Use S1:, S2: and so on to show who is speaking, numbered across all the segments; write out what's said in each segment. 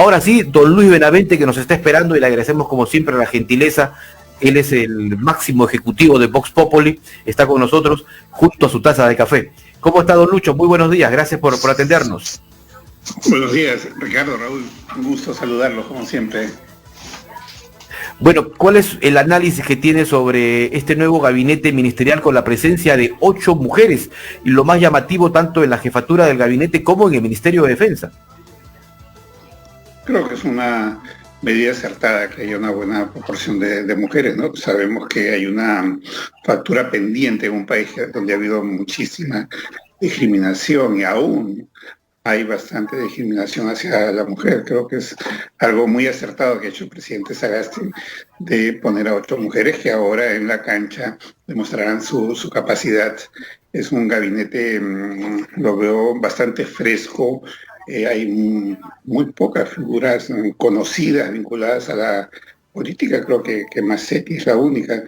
S1: Ahora sí, don Luis Benavente, que nos está esperando y le agradecemos como siempre la gentileza. Él es el máximo ejecutivo de Vox Populi, está con nosotros junto a su taza de café. ¿Cómo está, don Lucho? Muy buenos días, gracias por atendernos.
S2: Buenos días, Ricardo, Raúl, un gusto saludarlos como siempre.
S1: Bueno, ¿cuál es el análisis que tiene sobre este nuevo gabinete ministerial con la presencia de 8 mujeres y lo más llamativo tanto en la jefatura del gabinete como en el Ministerio de Defensa?
S2: Creo que es una medida acertada que haya una buena proporción de mujeres, ¿no? Sabemos que hay una factura pendiente en un país donde ha habido muchísima discriminación y aún hay bastante discriminación hacia la mujer. Creo que es algo muy acertado que ha hecho el presidente Sagasti de poner a 8 mujeres que ahora en la cancha demostrarán su capacidad. Es un gabinete, lo veo bastante fresco. Hay muy pocas figuras conocidas vinculadas a la política. Creo que Massetti es la única.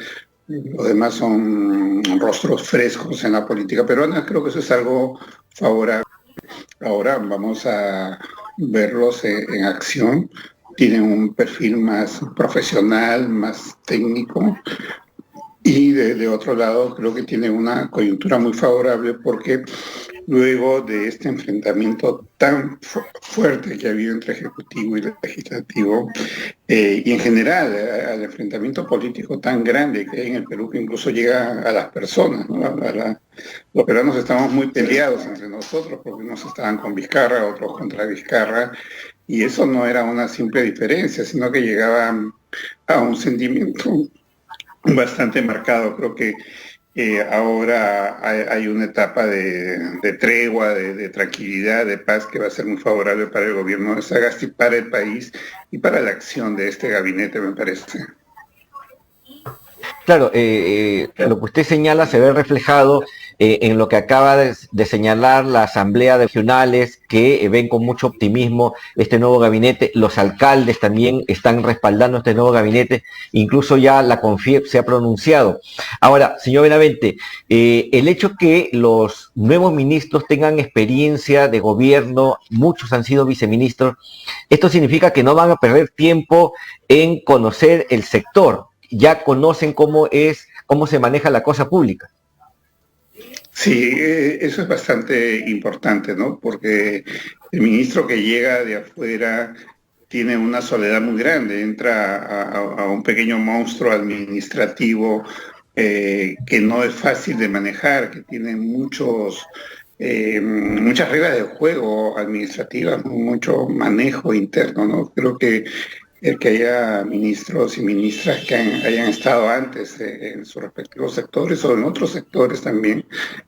S2: Los demás son rostros frescos en la política peruana. Creo que eso es algo favorable. Ahora vamos a verlos en acción. Tienen un perfil más profesional, más técnico. Y de otro lado, creo que tiene una coyuntura muy favorable porque luego de este enfrentamiento tan fuerte que ha habido entre Ejecutivo y Legislativo, y en general al enfrentamiento político tan grande que hay en el Perú, que incluso llega a las personas, ¿no? Los peruanos estamos muy peleados entre nosotros, porque unos estaban con Vizcarra, otros contra Vizcarra, y eso no era una simple diferencia, sino que llegaba a un sentimiento bastante marcado. Creo que ahora hay una etapa de tregua, de tranquilidad, de paz que va a ser muy favorable para el gobierno de Sagasti, para el país y para la acción de este gabinete, me parece.
S3: Claro, lo que usted señala se ve reflejado en lo que acaba de señalar la Asamblea de Regionales, que ven con mucho optimismo este nuevo gabinete. Los alcaldes también están respaldando este nuevo gabinete, incluso ya la CONFIEP se ha pronunciado. Ahora, señor Benavente, el hecho que los nuevos ministros tengan experiencia de gobierno, muchos han sido viceministros, esto significa que no van a perder tiempo en conocer el sector. Ya conocen cómo se maneja la cosa pública.
S2: Sí, eso es bastante importante, ¿no? Porque el ministro que llega de afuera tiene una soledad muy grande, entra a un pequeño monstruo administrativo que no es fácil de manejar, que tiene muchas reglas de juego administrativas, mucho manejo interno, ¿no? Creo que el que haya ministros y ministras que hayan estado antes en sus respectivos sectores o en otros sectores también,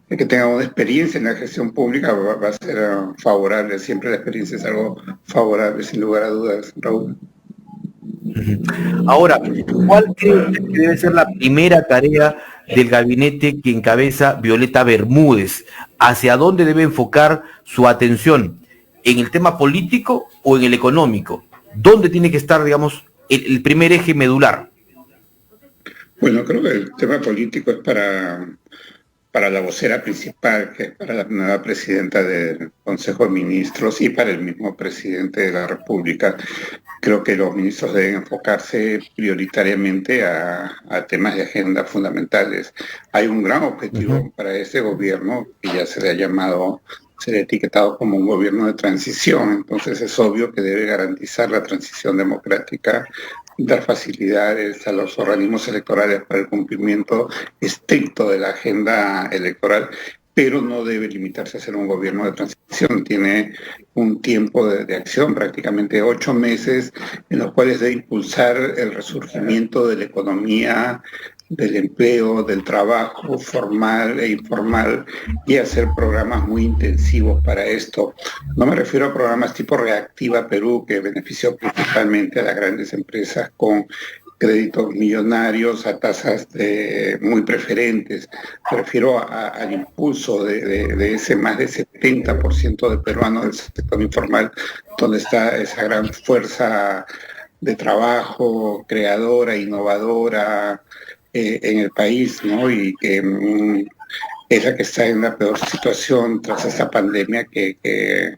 S2: el que tengan una experiencia en la gestión pública va a ser favorable. Siempre la experiencia es algo favorable, sin lugar a dudas, Raúl.
S1: Ahora, ¿cuál cree usted que debe ser la primera tarea del gabinete que encabeza Violeta Bermúdez? ¿Hacia dónde debe enfocar su atención? ¿En el tema político o en el económico? ¿Dónde tiene que estar, digamos, el primer eje medular?
S2: Bueno, creo que el tema político es para la vocera principal, que es para la nueva presidenta del Consejo de Ministros y para el mismo presidente de la República. Creo que los ministros deben enfocarse prioritariamente a temas de agenda fundamentales. Hay un gran objetivo para este gobierno que ya se le ha llamado, se le ha etiquetado como un gobierno de transición. Entonces es obvio que debe garantizar la transición democrática, dar facilidades a los organismos electorales para el cumplimiento estricto de la agenda electoral, pero no debe limitarse a ser un gobierno de transición. Tiene un tiempo de acción, prácticamente 8 meses, en los cuales debe impulsar el resurgimiento de la economía, del empleo, del trabajo formal e informal, y hacer programas muy intensivos para esto. No me refiero a programas tipo Reactiva Perú, que benefició principalmente a las grandes empresas con créditos millonarios a tasas muy preferentes. Me refiero al impulso de ese más de 70% de peruanos del sector informal, donde está esa gran fuerza de trabajo creadora, innovadora en el país, ¿no? Y que es la que está en la peor situación tras esta pandemia que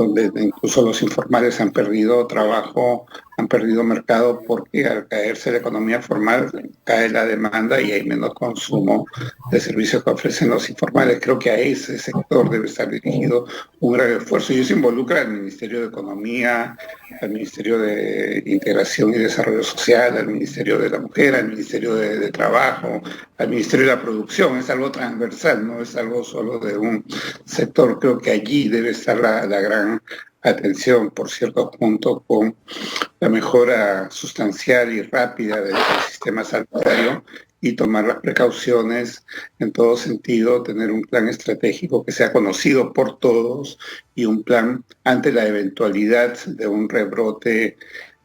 S2: donde incluso los informales han perdido trabajo, han perdido mercado, porque al caerse la economía formal cae la demanda y hay menos consumo de servicios que ofrecen los informales. Creo que a ese sector debe estar dirigido un gran esfuerzo, y eso involucra al Ministerio de Economía, al Ministerio de Integración y Desarrollo Social, al Ministerio de la Mujer, al Ministerio de Trabajo, al Ministerio de la Producción. Es algo transversal, no es algo solo de un sector. Creo que allí debe estar la gran atención, por cierto, junto con la mejora sustancial y rápida del sistema sanitario, y tomar las precauciones en todo sentido, tener un plan estratégico que sea conocido por todos y un plan ante la eventualidad de un rebrote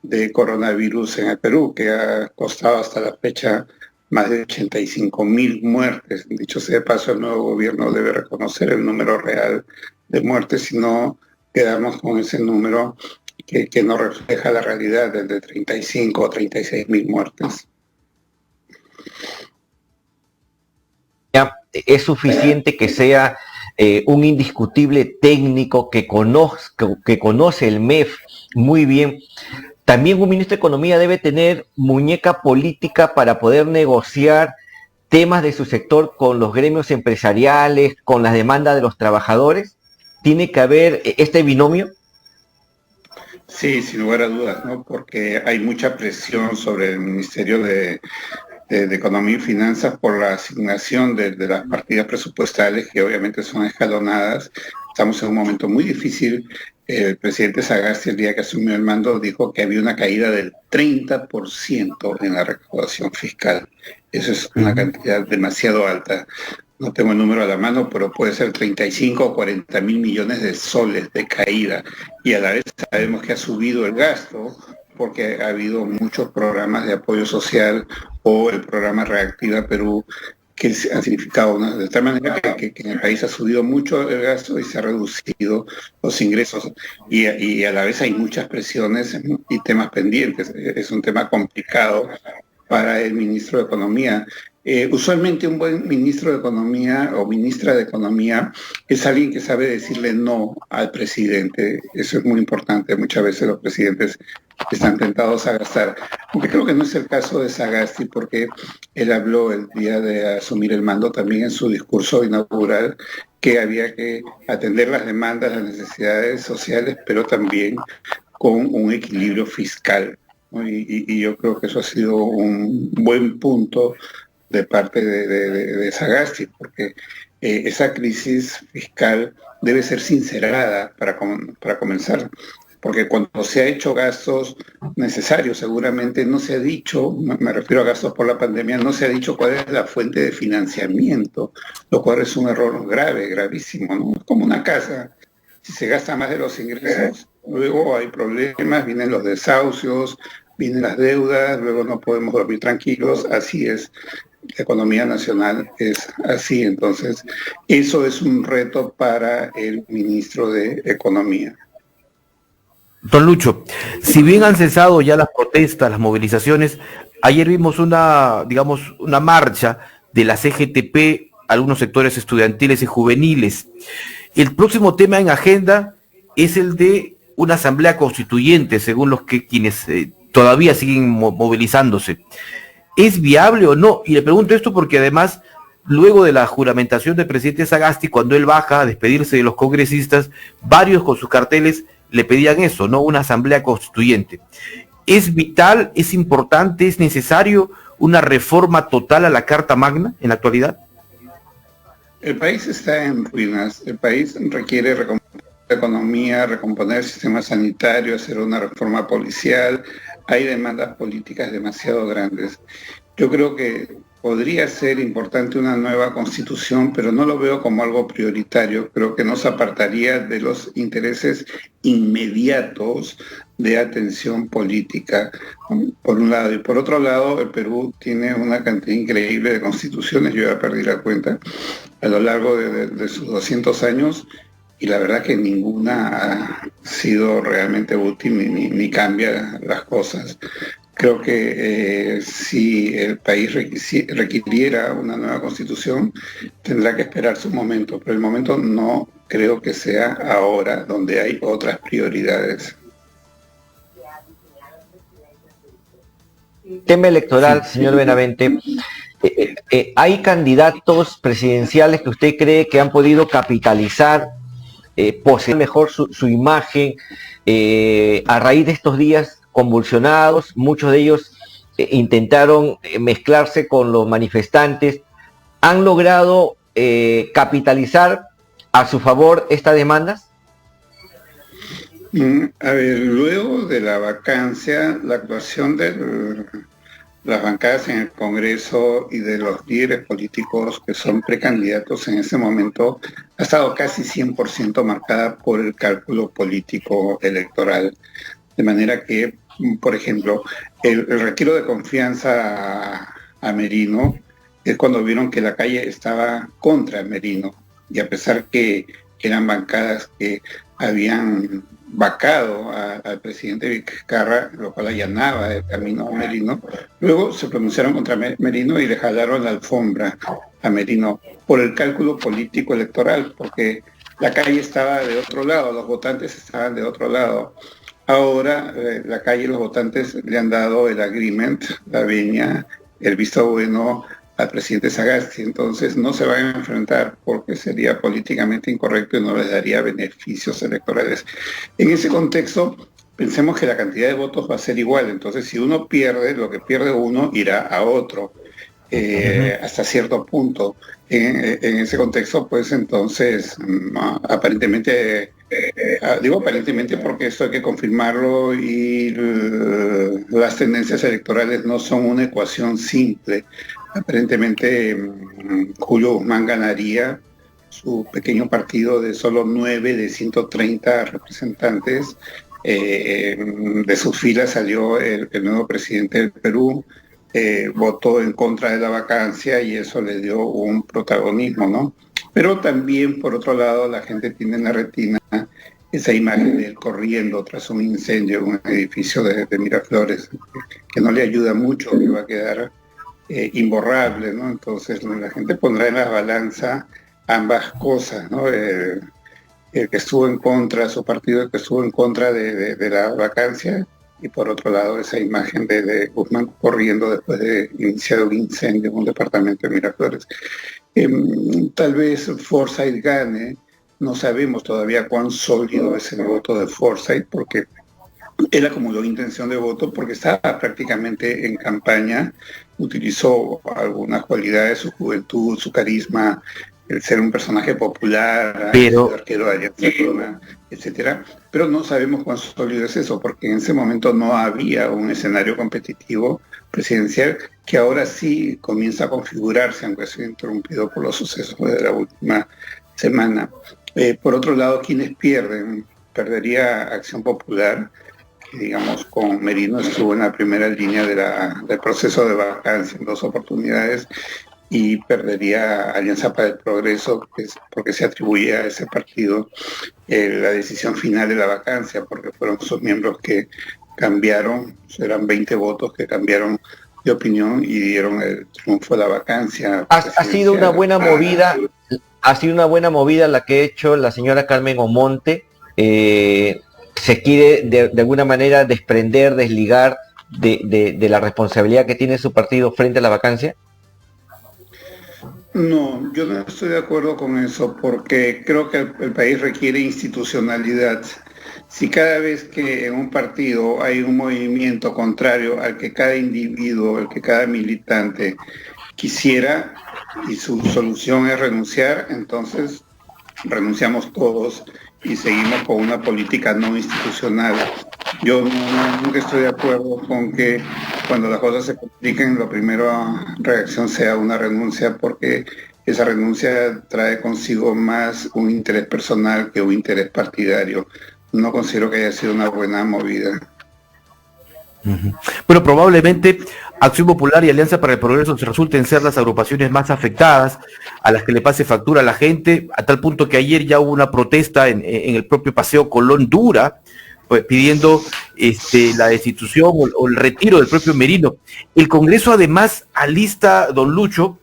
S2: de coronavirus en el Perú, que ha costado hasta la fecha más de 85.000 muertes. Dicho sea de paso, el nuevo gobierno debe reconocer el número real de muertes, si no quedamos con ese número que no refleja la realidad, del de 35 o 36.000 muertes.
S3: Es suficiente que sea un indiscutible técnico que conoce el MEF muy bien. También un ministro de Economía debe tener muñeca política para poder negociar temas de su sector con los gremios empresariales, con las demandas de los trabajadores. ¿Tiene que haber este binomio?
S2: Sí, sin lugar a dudas, ¿no? Porque hay mucha presión sobre el Ministerio de Economía y Finanzas por la asignación de las partidas presupuestales, que obviamente son escalonadas. Estamos en un momento muy difícil. El presidente Sagasti, el día que asumió el mando, dijo que había una caída del 30% en la recaudación fiscal. Eso es una cantidad demasiado alta. No tengo el número a la mano, pero puede ser 35 o 40 mil millones de soles de caída. Y a la vez sabemos que ha subido el gasto, porque ha habido muchos programas de apoyo social, o el programa Reactiva Perú, que han significado de tal manera que en el país ha subido mucho el gasto y se ha reducido los ingresos. Y a la vez hay muchas presiones y temas pendientes. Es un tema complicado para el ministro de Economía. Usualmente un buen ministro de Economía o ministra de Economía es alguien que sabe decirle no al presidente. Eso es muy importante. Muchas veces los presidentes están tentados a gastar. Aunque creo que no es el caso de Sagasti, porque él habló el día de asumir el mando también en su discurso inaugural, que había que atender las demandas, las necesidades sociales, pero también con un equilibrio fiscal, ¿no? Y yo creo que eso ha sido un buen punto de parte de Sagasti, porque esa crisis fiscal debe ser sincerada para comenzar, porque cuando se ha hecho gastos necesarios, seguramente no se ha dicho, me refiero a gastos por la pandemia, no se ha dicho cuál es la fuente de financiamiento, lo cual es un error grave, gravísimo, ¿no? Es como una casa, si se gasta más de los ingresos, luego hay problemas, vienen los desahucios, vienen las deudas, luego no podemos dormir tranquilos. Así es, la economía nacional es así. Entonces, eso es un reto para el ministro de Economía.
S1: Don Lucho, si bien han cesado ya las protestas, las movilizaciones, ayer vimos una marcha de la CGTP, algunos sectores estudiantiles y juveniles. El próximo tema en agenda es el de una asamblea constituyente, según quienes todavía siguen movilizándose. ¿Es viable o no? Y le pregunto esto porque además, luego de la juramentación del presidente Sagasti, cuando él baja a despedirse de los congresistas, varios con sus carteles le pedían eso, ¿no? Una asamblea constituyente. ¿Es vital, es importante, es necesario una reforma total a la Carta Magna en la actualidad?
S2: El país está en ruinas. El país requiere recomponer la economía, recomponer el sistema sanitario, hacer una reforma policial. Hay demandas políticas demasiado grandes. Yo creo que podría ser importante una nueva constitución, pero no lo veo como algo prioritario. Creo que nos apartaría de los intereses inmediatos de atención política, por un lado. Y por otro lado, el Perú tiene una cantidad increíble de constituciones, yo ya perdí la cuenta, a lo largo de sus 200 años, y la verdad que ninguna ha sido realmente útil ni cambia las cosas. Creo que si el país requiriera una nueva constitución, tendrá que esperar su momento, pero el momento no creo que sea ahora, donde hay otras prioridades.
S3: Tema electoral, señor Benavente. ¿Hay candidatos presidenciales que usted cree que han podido capitalizar, posicionar mejor su imagen a raíz de estos días convulsionados? Muchos de ellos intentaron mezclarse con los manifestantes. ¿Han logrado capitalizar a su favor estas demandas?
S2: A ver, luego de la vacancia, la actuación de las bancadas en el Congreso y de los líderes políticos que son precandidatos en ese momento ha estado casi 100% marcada por el cálculo político electoral. De manera que, por ejemplo, el retiro de confianza a Merino es cuando vieron que la calle estaba contra Merino, y a pesar que eran bancadas que habían vacado al presidente Vizcarra, lo cual allanaba el camino a Merino, luego se pronunciaron contra Merino y le jalaron la alfombra a Merino por el cálculo político electoral, porque la calle estaba de otro lado, los votantes estaban de otro lado. Ahora la calle y los votantes le han dado el agreement, la venia, el visto bueno al presidente Sagasti, entonces no se van a enfrentar porque sería políticamente incorrecto y no les daría beneficios electorales. En ese contexto, pensemos que la cantidad de votos va a ser igual, entonces si uno pierde, lo que pierde uno irá a otro, hasta cierto punto. En ese contexto, pues entonces, aparentemente, digo aparentemente porque esto hay que confirmarlo y las tendencias electorales no son una ecuación simple. Aparentemente Julio Guzmán ganaría su pequeño partido de solo 9 de 130 representantes. De sus filas salió el nuevo presidente del Perú, votó en contra de la vacancia y eso le dio un protagonismo, ¿no? Pero también, por otro lado, la gente tiene en la retina esa imagen de él corriendo tras un incendio en un edificio de Miraflores, que no le ayuda mucho, que va a quedar imborrable, ¿no? Entonces la gente pondrá en la balanza ambas cosas, ¿no? El que estuvo en contra, su partido, el que estuvo en contra de la vacancia, y por otro lado esa imagen de Guzmán corriendo después de iniciar un incendio en un departamento de Miraflores. Tal vez Forsyth gane, no sabemos todavía cuán sólido es el voto de Forsyth, porque él acumuló intención de voto porque estaba prácticamente en campaña, utilizó algunas cualidades, su juventud, su carisma, el ser un personaje popular,
S1: pero
S2: arquero de Alianza, etcétera, pero no sabemos cuán sólido es eso, porque en ese momento no había un escenario competitivo presidencial que ahora sí comienza a configurarse, aunque sea interrumpido por los sucesos de la última semana. Por otro lado, ¿quiénes pierden? Perdería Acción Popular, que digamos con Merino estuvo en la primera línea del proceso de vacancia en 2 oportunidades, y perdería Alianza para el Progreso, porque se atribuye a ese partido la decisión final de la vacancia, porque fueron sus miembros que cambiaron, eran 20 votos que cambiaron de opinión y dieron el triunfo a la vacancia.
S3: Ha sido una buena movida, la que ha hecho la señora Carmen Omonte. Se quiere de alguna manera desprender, desligar de la responsabilidad que tiene su partido frente a la vacancia.
S2: No, yo no estoy de acuerdo con eso, porque creo que el país requiere institucionalidad. Si cada vez que en un partido hay un movimiento contrario al que cada individuo, al que cada militante quisiera, y su solución es renunciar, entonces renunciamos todos y seguimos con una política no institucional. Yo nunca estoy de acuerdo con que cuando las cosas se compliquen, la primera reacción sea una renuncia, porque esa renuncia trae consigo más un interés personal que un interés partidario. No considero que haya sido una buena movida.
S1: Bueno, probablemente Acción Popular y Alianza para el Progreso resulten ser las agrupaciones más afectadas, a las que le pase factura a la gente, a tal punto que ayer ya hubo una protesta en el propio Paseo Colón dura, pues, pidiendo la destitución o el retiro del propio Merino. El Congreso además alista, don Lucho,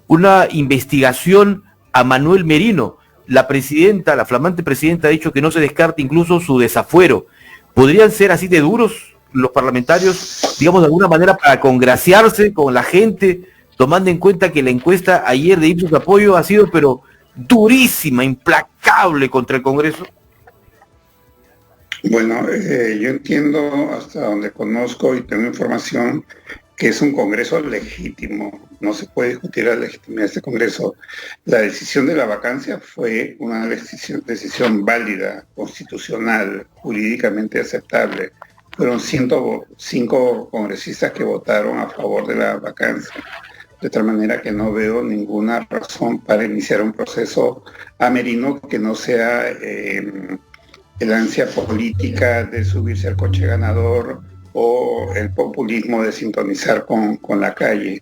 S1: una investigación a Manuel Merino. La presidenta, la flamante presidenta, ha dicho que no se descarta incluso su desafuero. ¿Podrían ser así de duros los parlamentarios, digamos, de alguna manera para congraciarse con la gente, tomando en cuenta que la encuesta ayer de Ipsos Apoyo ha sido, pero durísima, implacable contra el Congreso?
S2: Bueno, yo entiendo, hasta donde conozco y tengo información, que es un Congreso legítimo. No se puede discutir la legitimidad de este Congreso. La decisión de la vacancia fue una decisión válida, constitucional, jurídicamente aceptable. Fueron 105 congresistas que votaron a favor de la vacancia. De tal manera que no veo ninguna razón para iniciar un proceso a Merino que no sea el ansia política de subirse al coche ganador o el populismo de sintonizar con la calle.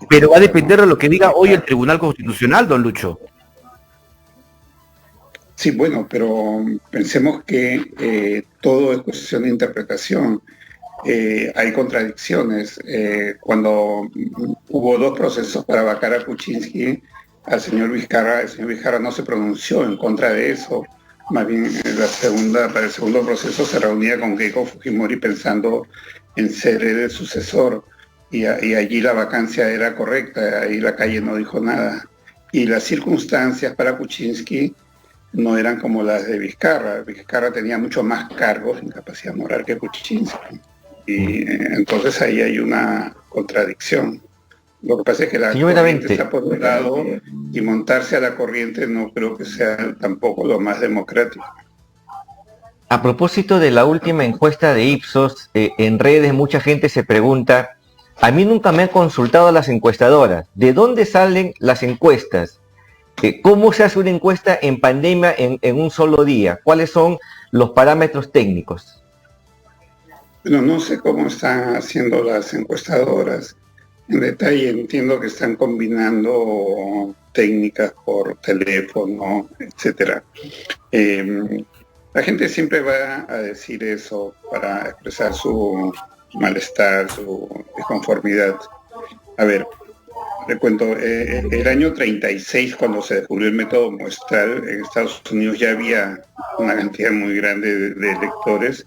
S1: Pero va a depender de lo que diga hoy el Tribunal Constitucional, don Lucho.
S2: Sí, bueno, pero pensemos que todo es cuestión de interpretación. Hay contradicciones. Cuando hubo 2 procesos para vacar a Kuczynski, el señor Vizcarra no se pronunció en contra de eso. Más bien, para el segundo proceso se reunía con Keiko Fujimori pensando en ser el sucesor, y allí la vacancia era correcta, ahí la calle no dijo nada. Y las circunstancias para Kuczynski no eran como las de Vizcarra. Vizcarra tenía mucho más cargos en capacidad moral que Kuczynski. Y entonces ahí hay una contradicción. Lo que pasa es que la corriente está por un lado y montarse a la corriente no creo que sea tampoco lo más democrático.
S3: A propósito de la última encuesta de Ipsos, en redes mucha gente se pregunta, a mí nunca me han consultado las encuestadoras, ¿de dónde salen las encuestas? ¿Cómo se hace una encuesta en pandemia en un solo día? ¿Cuáles son los parámetros técnicos?
S2: Bueno, no sé cómo están haciendo las encuestadoras. En detalle entiendo que están combinando técnicas por teléfono, etcétera. La gente siempre va a decir eso para expresar su malestar, su disconformidad. A ver, le cuento, el año 36, cuando se descubrió el método muestral, en Estados Unidos ya había una cantidad muy grande de electores,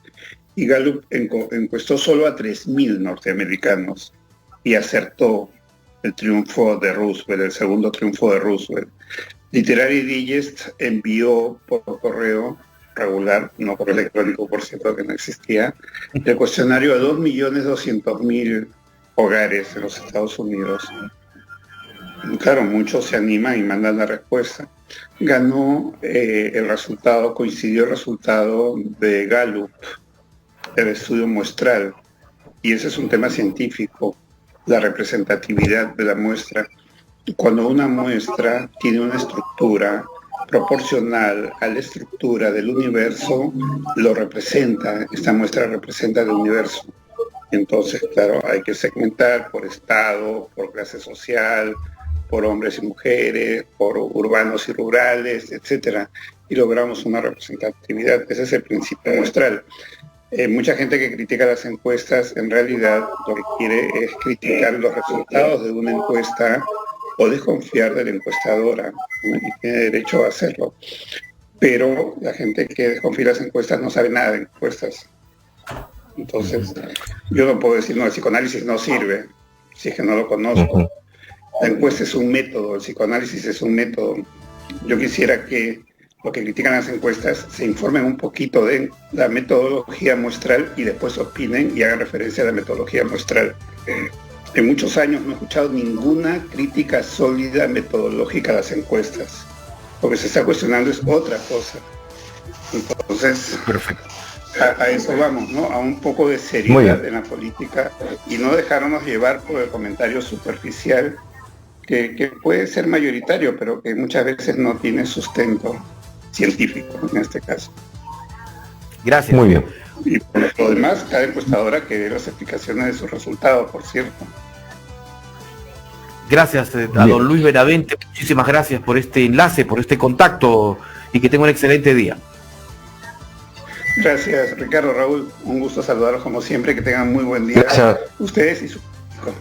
S2: y Gallup encuestó solo a 3.000 norteamericanos y acertó el triunfo de Roosevelt, el segundo triunfo de Roosevelt. Literary Digest envió por correo regular, no por electrónico, por cierto, que no existía, el cuestionario a 2.200.000 hogares en los Estados Unidos. Claro, muchos se animan y mandan la respuesta. Ganó el resultado, coincidió el resultado de Gallup, el estudio muestral, y ese es un tema científico, la representatividad de la muestra. Cuando una muestra tiene una estructura proporcional a la estructura del universo, lo representa, esta muestra representa el universo. Entonces, claro, hay que segmentar por estado, por clase social, por hombres y mujeres, por urbanos y rurales, etcétera, y logramos una representatividad. Ese es el principio muestral. Mucha gente que critica las encuestas, en realidad lo que quiere es criticar los resultados de una encuesta o desconfiar de la encuestadora, y tiene derecho a hacerlo. Pero la gente que desconfía de las encuestas no sabe nada de encuestas. Entonces, yo no puedo decir, no, el psicoanálisis no sirve, si es que no lo conozco. La encuesta es un método, el psicoanálisis es un método. Yo quisiera que los que critican las encuestas se informen un poquito de la metodología muestral y después opinen y hagan referencia a la metodología muestral. En muchos años no he escuchado ninguna crítica sólida metodológica a las encuestas. Lo que se está cuestionando es otra cosa. Entonces, a eso vamos, ¿no? A un poco de seriedad en la política y no dejarnos llevar por el comentario superficial que puede ser mayoritario, pero que muchas veces no tiene sustento científico en este caso.
S1: Gracias.
S3: Muy bien.
S2: Y por lo demás, cada encuestadora que dé las explicaciones de sus resultados, por cierto.
S1: Gracias a don Luis Benavente, muchísimas gracias por este enlace, por este contacto, y que tenga un excelente día.
S2: Gracias, Ricardo, Raúl. Un gusto saludarlos como siempre. Que tengan muy buen día.
S3: Gracias.
S2: Ustedes y su público.